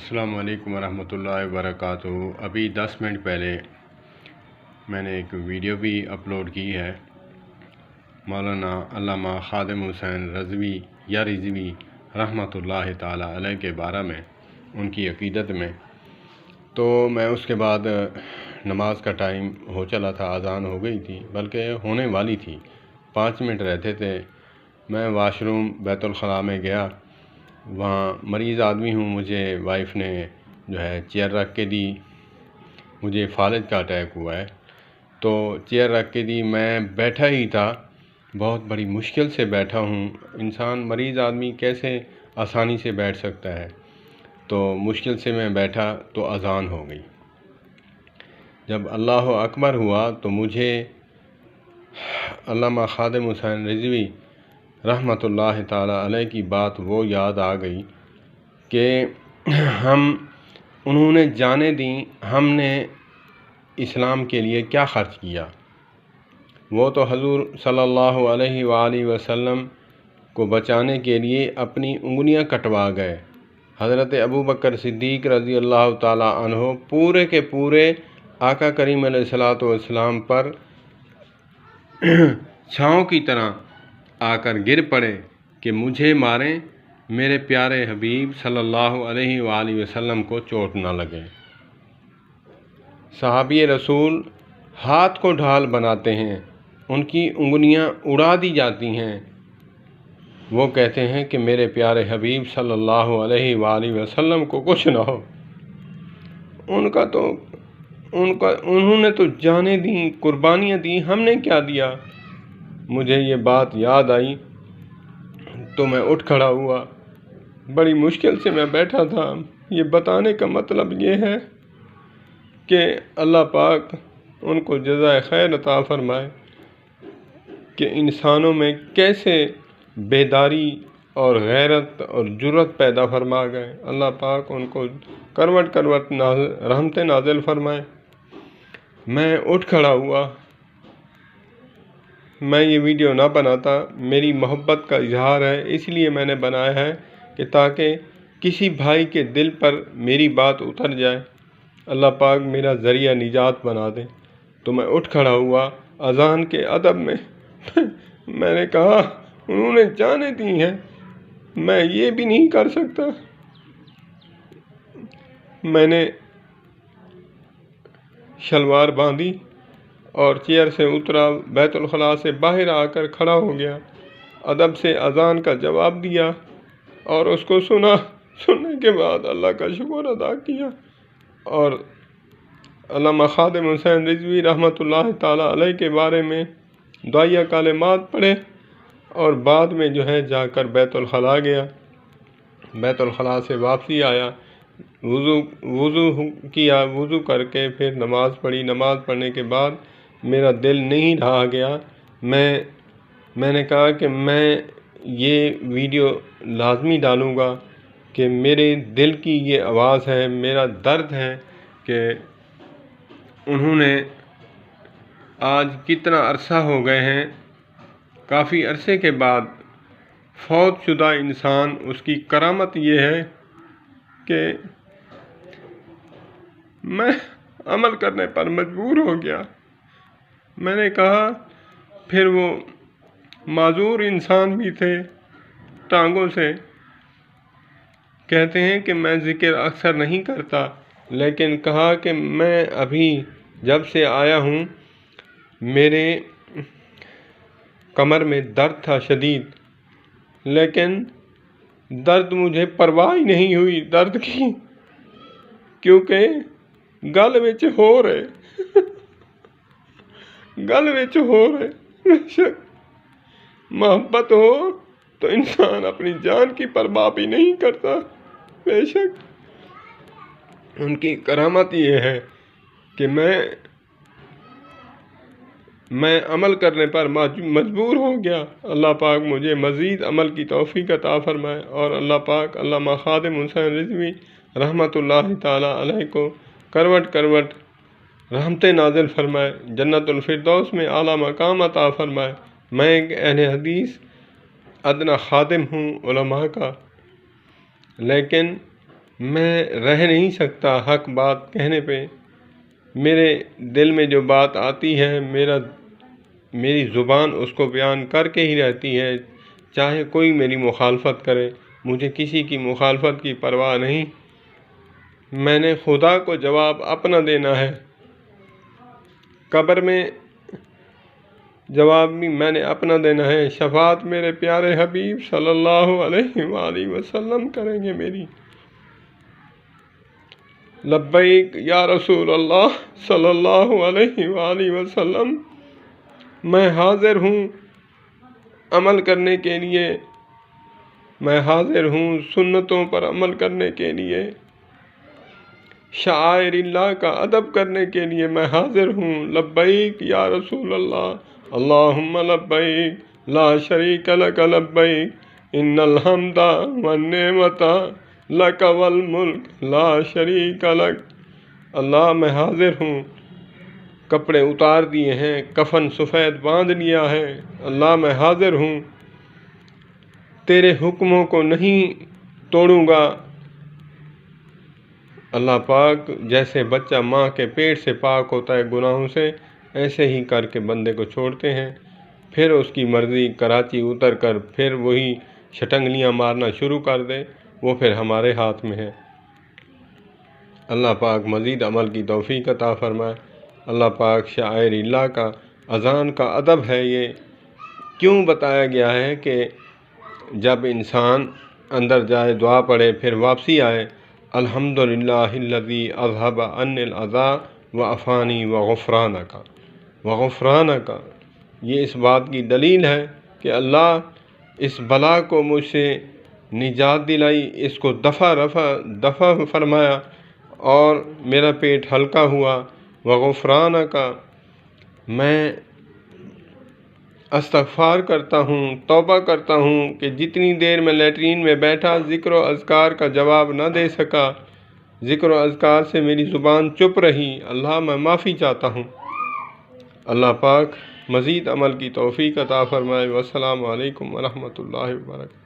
السلام علیکم ورحمۃ اللہ وبرکاتہ۔ ابھی 10 منٹ پہلے میں نے ایک ویڈیو بھی اپلوڈ کی ہے مولانا علامہ خادم حسین رضوی یا رضوی رحمۃ اللہ تعالی علیہ کے بارے میں، ان کی عقیدت میں۔ تو میں اس کے بعد نماز کا ٹائم ہو چلا تھا، اذان ہو گئی تھی، بلکہ ہونے والی تھی، 5 منٹ رہتے تھے۔ میں واش روم بیت الخلاء میں گیا، وہاں مریض آدمی ہوں، مجھے وائف نے جو ہے چیئر رکھ کے دی۔ مجھے فالج کا اٹیک ہوا ہے، تو چیئر رکھ کے دی، میں بیٹھا ہی تھا، بہت بڑی مشکل سے بیٹھا ہوں۔ انسان مریض آدمی کیسے آسانی سے بیٹھ سکتا ہے؟ تو مشکل سے میں بیٹھا تو اذان ہو گئی۔ جب اللہ اکبر ہوا تو مجھے علامہ خادم حسین رضوی رحمۃ اللہ تعالی علیہ کی بات وہ یاد آ گئی کہ انہوں نے جانیں دیں، ہم نے اسلام کے لیے کیا خرچ کیا۔ وہ تو حضور صلی اللہ علیہ وآلہ وسلم کو بچانے کے لیے اپنی انگلیاں کٹوا گئے۔ حضرت ابوبکر صدیق رضی اللہ تعالی عنہ پورے کے پورے آقا کریم علیہ الصلوۃ والسلام پر چھاؤں کی طرح آ کر گر پڑے کہ مجھے ماریں، میرے پیارے حبیب صلی اللہ علیہ وآلہ وسلم کو چوٹ نہ لگے۔ صحابی رسول ہاتھ کو ڈھال بناتے ہیں، ان کی انگلیاں اڑا دی جاتی ہیں، وہ کہتے ہیں کہ میرے پیارے حبیب صلی اللہ علیہ وآلہ وسلم کو کچھ نہ ہو۔ انہوں نے تو جانیں دیں، قربانیاں دیں، ہم نے کیا دیا؟ مجھے یہ بات یاد آئی تو میں اٹھ کھڑا ہوا، بڑی مشکل سے میں بیٹھا تھا۔ یہ بتانے کا مطلب یہ ہے کہ اللہ پاک ان کو جزائے خیر عطا فرمائے کہ انسانوں میں کیسے بیداری اور غیرت اور جرت پیدا فرما گئے۔ اللہ پاک ان کو کروٹ کروٹ رحمتیں نازل فرمائے۔ میں اٹھ کھڑا ہوا، میں یہ ویڈیو نہ بناتا، میری محبت کا اظہار ہے، اس لیے میں نے بنایا ہے کہ تاکہ کسی بھائی کے دل پر میری بات اتر جائے، اللہ پاک میرا ذریعہ نجات بنا دے۔ تو میں اٹھ کھڑا ہوا اذان کے ادب میں میں نے کہا انہوں نے جانیں دی ہیں، میں یہ بھی نہیں کر سکتا۔ میں نے شلوار باندھی اور چیئر سے اترا، بیت الخلاء سے باہر آ کر کھڑا ہو گیا، ادب سے اذان کا جواب دیا اور اس کو سننے کے بعد اللہ کا شکر ادا کیا، اور علامہ خادم حسین رضوی رحمۃ اللہ تعالی علیہ کے بارے میں دعائیہ کلمات پڑھے، اور بعد میں جو ہے جا کر بیت الخلاء گیا۔ بیت الخلاء سے واپسی آیا، وضو کیا، وضو کر کے پھر نماز پڑھی۔ نماز پڑھنے کے بعد میرا دل نہیں رہا گیا، میں نے کہا کہ میں یہ ویڈیو لازمی ڈالوں گا کہ میرے دل کی یہ آواز ہے، میرا درد ہے کہ انہوں نے آج کتنا عرصہ ہو گئے ہیں، کافی عرصے کے بعد فوت شدہ انسان، اس کی کرامت یہ ہے کہ میں عمل کرنے پر مجبور ہو گیا۔ میں نے کہا پھر وہ معذور انسان بھی تھے، ٹانگوں سے کہتے ہیں کہ میں ذکر اکثر نہیں کرتا، لیکن کہا کہ میں ابھی جب سے آیا ہوں میرے کمر میں درد تھا شدید، لیکن درد مجھے پرواہ ہی نہیں ہوئی درد کی، کیونکہ گل وچ ہو رہے بے شک محبت ہو تو انسان اپنی جان کی پرواہ بھی نہیں کرتا۔ بے شک ان کی کرامت یہ ہے کہ میں عمل کرنے پر مجبور ہو گیا۔ اللہ پاک مجھے مزید عمل کی توفیق عطا فرمائے، اور اللہ پاک علامہ خادم حسین رضوی رحمۃ اللہ تعالی علیہ کو کروٹ کروٹ رحمتیں نازل فرمائے، جنت الفردوس میں اعلیٰ مقام عطا فرمائے۔ میں ایک اہل حدیث ادنا خادم ہوں علماء کا، لیکن میں رہ نہیں سکتا حق بات کہنے پہ، میرے دل میں جو بات آتی ہے میری زبان اس کو بیان کر کے ہی رہتی ہے، چاہے کوئی میری مخالفت کرے، مجھے کسی کی مخالفت کی پرواہ نہیں۔ میں نے خدا کو جواب اپنا دینا ہے، قبر میں جواب بھی میں نے اپنا دینا ہے، شفاعت میرے پیارے حبیب صلی اللہ علیہ وآلہ وسلم کریں گے میری۔ لبیک یا رسول اللہ صلی اللہ علیہ وآلہ وسلم، میں حاضر ہوں عمل کرنے کے لیے، میں حاضر ہوں سنتوں پر عمل کرنے کے لیے، شعائر اللہ کا ادب کرنے کے لیے میں حاضر ہوں۔ لبیک یا رسول اللہ، اللہم لبیک لا شریک لک لبیک ان الحمد والنعمت لک والملک لا شریک لک۔ اللہ میں حاضر ہوں، کپڑے اتار دیے ہیں، کفن سفید باندھ لیا ہے، اللہ میں حاضر ہوں، تیرے حکموں کو نہیں توڑوں گا۔ اللہ پاک جیسے بچہ ماں کے پیٹ سے پاک ہوتا ہے گناہوں سے، ایسے ہی کر کے بندے کو چھوڑتے ہیں، پھر اس کی مرضی کراچی اتر کر پھر وہی شٹنگلیاں مارنا شروع کر دے، وہ پھر ہمارے ہاتھ میں ہے۔ اللہ پاک مزید عمل کی توفیق عطا فرمائے۔ اللہ پاک شاعر اللہ کا اذان کا ادب ہے، یہ کیوں بتایا گیا ہے کہ جب انسان اندر جائے دعا پڑھے پھر واپسی آئے، الحمدللہ الذی اذھب عنی الاذی وعفانی وغفرانک، یہ اس بات کی دلیل ہے کہ اللہ اس بلا کو مجھ سے نجات دلائی، اس کو دفع فرمایا اور میرا پیٹ ہلکا ہوا۔ وغفرانک، میں استغفار کرتا ہوں، توبہ کرتا ہوں کہ جتنی دیر میں لیٹرین میں بیٹھا ذکر و اذکار کا جواب نہ دے سکا، ذکر و اذکار سے میری زبان چپ رہی، اللہ میں معافی چاہتا ہوں۔ اللہ پاک مزید عمل کی توفیق عطا فرمائے۔ والسلام علیکم ورحمۃ اللہ وبرکاتہ۔